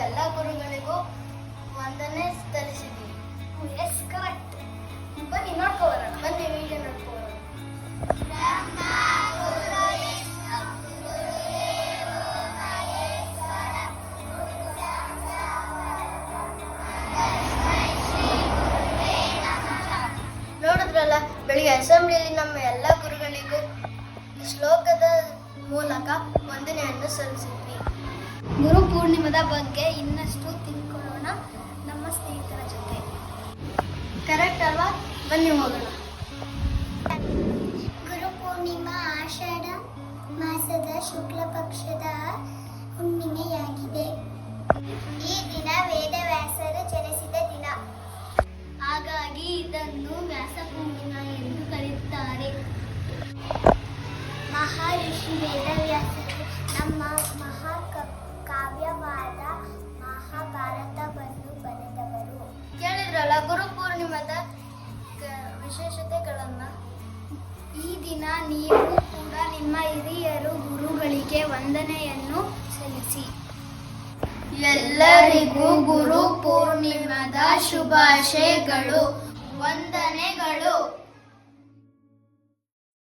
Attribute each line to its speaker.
Speaker 1: ಎಲ್ಲ ಗುರುಗಳಿಗೂ ವಂದನೆ ಸಲ್ಲಿಸಿದ್ದೀವಿ.
Speaker 2: Yes correct.
Speaker 1: ಬನ್ನಿ ನೋಡ್ಕೋಬರೋಣ. ಬನ್ನಿ ವಿಡಿಯೋ ನೋಡ್ಕೋಬರೋಣ. ನೋಡಿದ್ರಲ್ಲ, ಬೆಳಿಗ್ಗೆ ಅಸೆಂಬ್ಲಿಯಲ್ಲಿ ನಮ್ಮ ಎಲ್ಲ ಗುರುಗಳಿಗೂ ಶ್ಲೋಕದ ಮೂಲಕ ವಂದನೆಯನ್ನು ಸಲ್ಲಿಸಿದ್ವಿ.
Speaker 2: ಗುರು ಪೂರ್ಣಿಮದ ಬಗ್ಗೆ ಇನ್ನಷ್ಟು ತಿಳ್ಕೊಳ್ಳೋಣ ನಮ್ಮ ಸ್ನೇಹಿತರ ಜೊತೆ.
Speaker 1: ಕರೆಕ್ಟ್ ಅಲ್ವಾ? ಬನ್ನಿ ಹೋಗೋಣ.
Speaker 2: ಗುರು ಪೂರ್ಣಿಮಾ ಆಷಾಢ ಮಾಸದ ಶುಕ್ಲ ಪಕ್ಷದ ಹುಣ್ಣಿಮೆಯಾಗಿದೆ. ಈ ದಿನ ವೇದವ್ಯಾಸರು ಜನಿಸಿದ ದಿನ. ಹಾಗಾಗಿ ಇದನ್ನು ವ್ಯಾಸ ಪೂರ್ಣಿಮಾ ಎಂದು ಕರೆಯುತ್ತಾರೆ. ಮಹರ್ಷಿ ವೇದವ್ಯಾಸರು ನಮ್ಮ ಕಾವ್ಯವಾದ ಮಹಾಭಾರತವನ್ನು ಬರೆದವರು.
Speaker 1: ಕೇಳಿದ್ರಲ್ಲ ಗುರು ಪೂರ್ಣಿಮದ ವಿಶೇಷತೆಗಳನ್ನ.
Speaker 2: ಈ ದಿನ ನೀವು ಕೂಡ ನಿಮ್ಮ ಹಿರಿಯರು ಗುರುಗಳಿಗೆ ವಂದನೆಯನ್ನು ಸಲ್ಲಿಸಿ.
Speaker 1: ಎಲ್ಲರಿಗೂ ಗುರು ಪೂರ್ಣಿಮದ ಶುಭಾಶಯಗಳು, ವಂದನೆಗಳು.